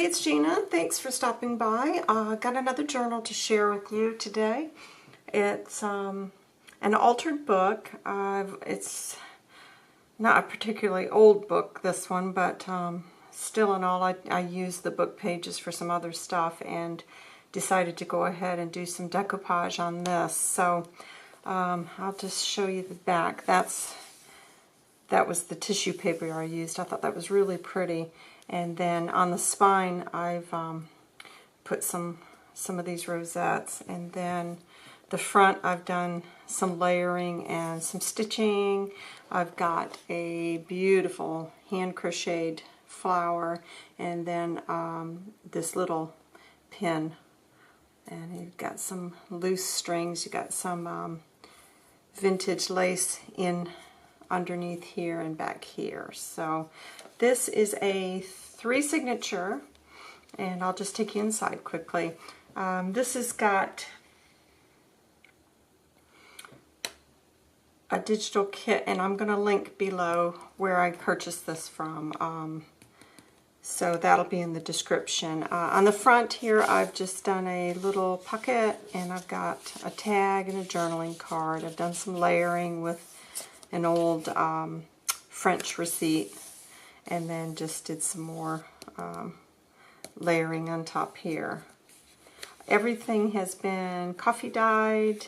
everybody, it's Gina. Thanks for stopping by. Got another journal to share with you today. It's an altered book. It's not a particularly old book, this one, but still in all, I used the book pages for some other stuff and decided to go ahead and do some decoupage on this. So I'll just show you the back. That was the tissue paper I used. I thought that was really pretty. And then on the spine, I've put some of these rosettes. And then the front, I've done some layering and some stitching. I've got a beautiful hand crocheted flower, and then this little pin. And you've got some loose strings. You've got some vintage lace in underneath here and back here. So this is a 3 signature, and I'll just take you inside quickly. This has got a digital kit, and I'm going to link below where I purchased this from. So that'll be in the description. On the front here, I've just done a little pocket, and I've got a tag and a journaling card. I've done some layering with an old French receipt, and then just did some more layering on top here. Everything has been coffee dyed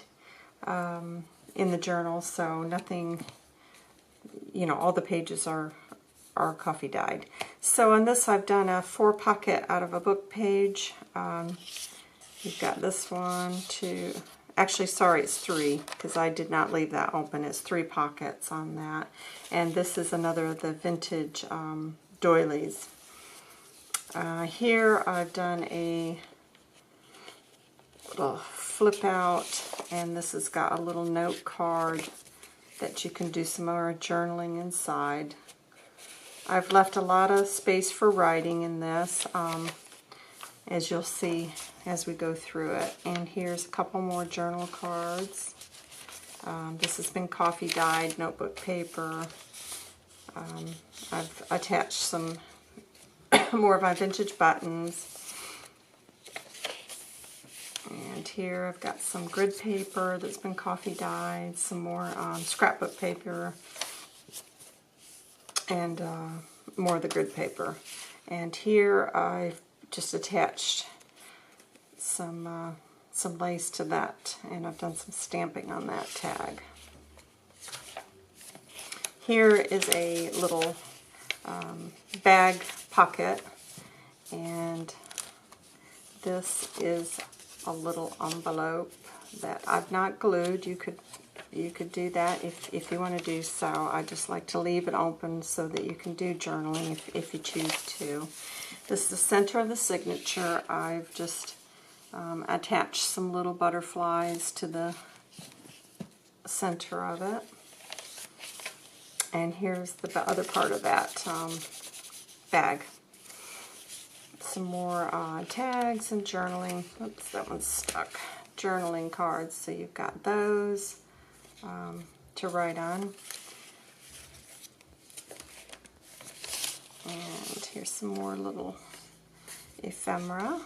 in the journal, so nothing, you know, all the pages are coffee dyed. So on this, I've done a 4 pocket out of a book page. You've got this one, 2, actually, sorry, it's 3, because I did not leave that open. It's 3 pockets on that. And this is another of the vintage doilies. Here I've done a little flip out, and this has got a little note card that you can do some more journaling inside. I've left a lot of space for writing in this, as you'll see as we go through it. And here's a couple more journal cards. This has been coffee dyed notebook paper. I've attached some more of my vintage buttons. And here I've got some grid paper that's been coffee dyed, some more scrapbook paper, and more of the grid paper. And here I've just attached some lace to that, and I've done some stamping on that tag. Here is a little bag pocket, and this is a little envelope that I've not glued. You could do that if you want to do so. I just like to leave it open so that you can do journaling if you choose to. This is the center of the signature. I've just attached some little butterflies to the center of it. And here's the other part of that bag. Some more tags and journaling. Oops, that one's stuck. Journaling cards. So you've got those to write on. And here's some more little ephemera.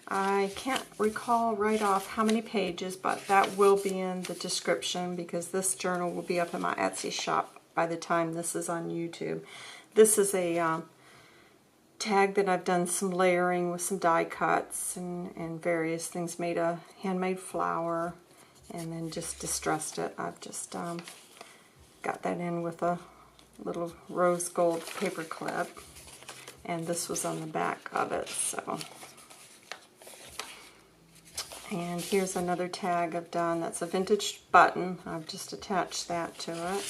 I can't recall right off how many pages, but that will be in the description, because this journal will be up in my Etsy shop by the time this is on YouTube. This is a tag that I've done some layering with some die cuts and various things. Made a handmade flower and then just distressed it. I've just got that in with a little rose gold paper clip, and this was on the back of it. So, and here's another tag I've done. That's a vintage button. I've just attached that to it.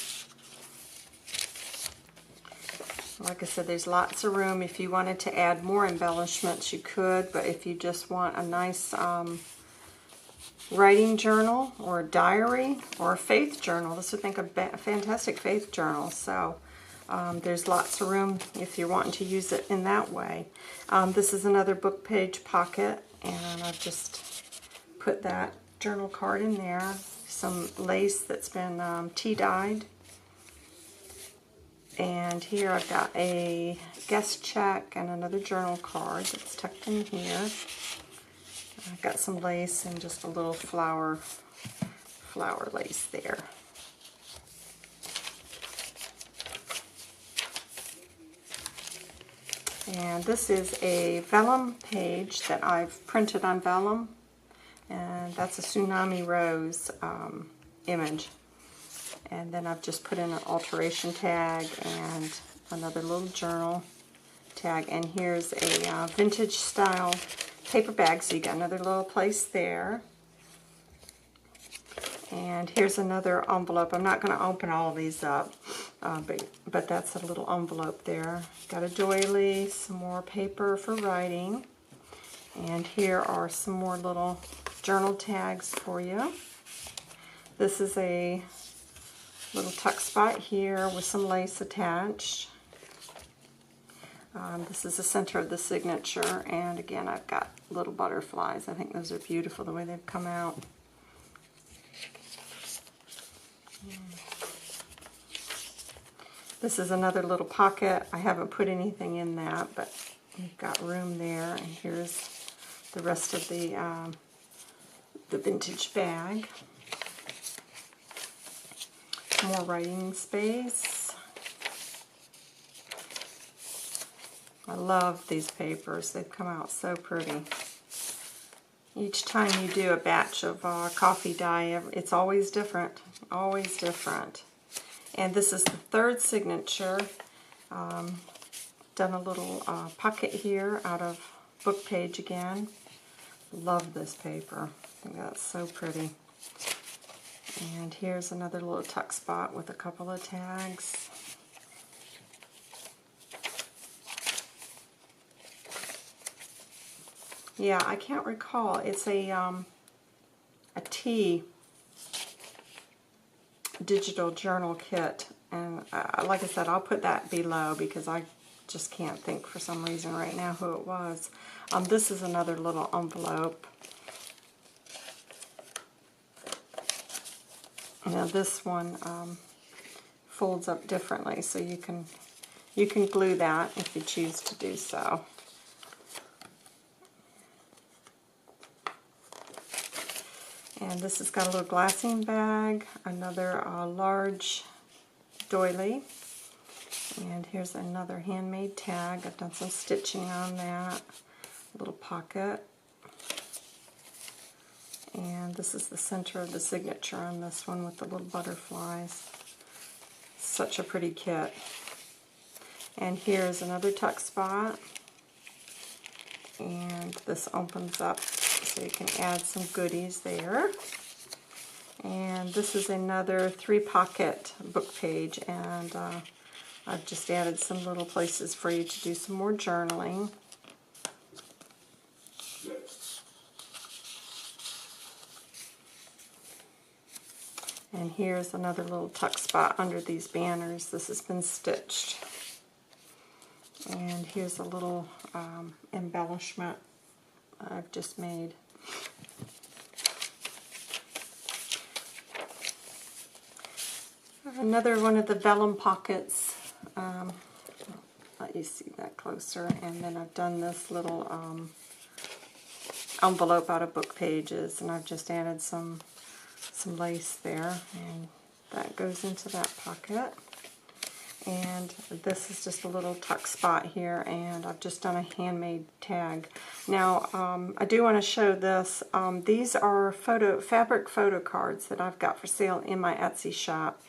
Like I said, there's lots of room. If you wanted to add more embellishments, you could, but if you just want a nice writing journal or a diary or a faith journal, this would make a fantastic faith journal. So there's lots of room if you're wanting to use it in that way. This is another book page pocket, and I've just put that journal card in there. Some lace that's been tea dyed. And here I've got a guest check and another journal card that's tucked in here. I've got some lace and just a little flower lace there. And this is a vellum page that I've printed on vellum, and that's a tsunami rose image. And then I've just put in an alteration tag and another little journal tag. And here's a vintage style paper bag, so you got another little place there. And here's another envelope. I'm not going to open all of these up, but that's a little envelope there. Got a doily, some more paper for writing. And here are some more little journal tags for you. This is a little tuck spot here with some lace attached. This is the center of the signature, and again I've got little butterflies. I think those are beautiful the way they've come out. This is another little pocket. I haven't put anything in that, but we've got room there. And here's the rest of the vintage bag. More writing space. I love these papers. They've come out so pretty. Each time you do a batch of coffee dye, it's always different. Always different. And this is the third signature. Done a little pocket here out of book page again. Love this paper. I think that's so pretty. And here's another little tuck spot with a couple of tags. Yeah, I can't recall. It's a tea digital journal kit, and like I said, I'll put that below because I just can't think for some reason right now who it was. This is another little envelope. Now this one folds up differently, so you can glue that if you choose to do so. And this has got a little glassine bag, another large doily, and here's another handmade tag. I've done some stitching on that. A little pocket. And this is the center of the signature on this one with the little butterflies. Such a pretty kit. And here's another tuck spot. And this opens up so you can add some goodies there. And this is another 3-pocket book page, and I've just added some little places for you to do some more journaling. And here's another little tuck spot under these banners. This has been stitched. And here's a little embellishment I've just made. Another one of the vellum pockets. Let you see that closer. And then I've done this little envelope out of book pages, and I've just added some lace there, and that goes into that pocket. And this is just a little tuck spot here, and I've just done a handmade tag. Now, I do want to show this. These are fabric photo cards that I've got for sale in my Etsy shop,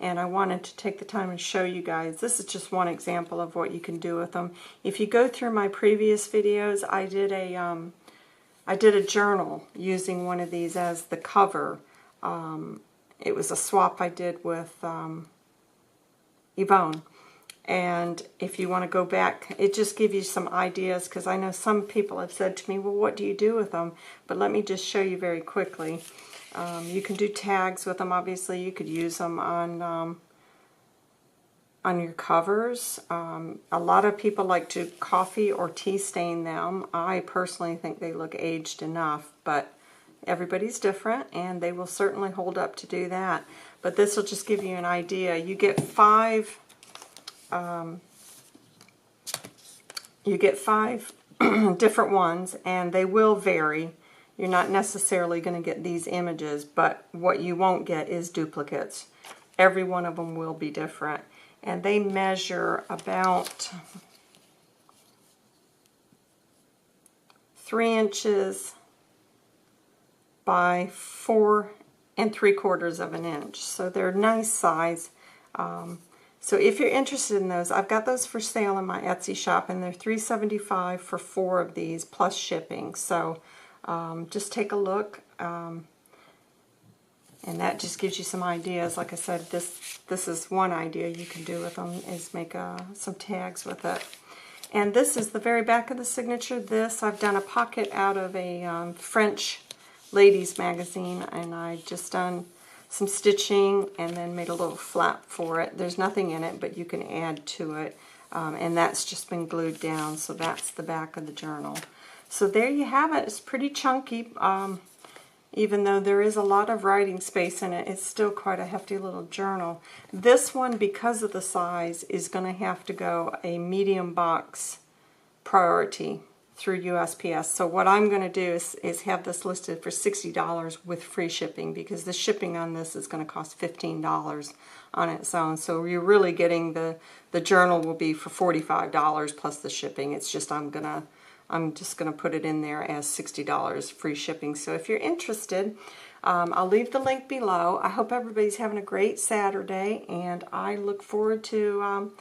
and I wanted to take the time and show you guys. This is just one example of what you can do with them. If you go through my previous videos, I did a journal using one of these as the cover. It was a swap I did with Yvonne, and if you want to go back, it just gives you some ideas, because I know some people have said to me, well, what do you do with them? But let me just show you very quickly. You can do tags with them. Obviously you could use them on your covers. A lot of people like to coffee or tea stain them. I personally think they look aged enough, but everybody's different, and they will certainly hold up to do that. But this will just give you an idea. You get 5 you get 5 different ones, and they will vary. You're not necessarily going to get these images, but what you won't get is duplicates. Every one of them will be different. And they measure about 3 inches by 4 3/4 of an inch. So they're nice size. So if you're interested in those, I've got those for sale in my Etsy shop, and they're $3.75 for 4 of these plus shipping. So just take a look, and that just gives you some ideas. Like I said, this is one idea you can do with them, is make some tags with it. And this is the very back of the signature. This, I've done a pocket out of a French ladies magazine, and I just done some stitching and then made a little flap for it. There's nothing in it, but you can add to it, and that's just been glued down. So that's the back of the journal. So there you have it. It's pretty chunky. Even though there is a lot of writing space in it, it's still quite a hefty little journal. This one, because of the size, is going to have to go a medium box priority through USPS. So what I'm going to do is have this listed for $60 with free shipping, because the shipping on this is going to cost $15 on its own. So you're really getting the journal will be for $45 plus the shipping. It's just I'm just going to put it in there as $60 free shipping. So if you're interested, I'll leave the link below. I hope everybody's having a great Saturday, and I look forward to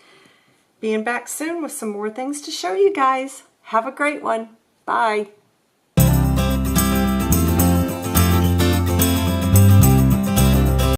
being back soon with some more things to show you guys. Have a great one. Bye.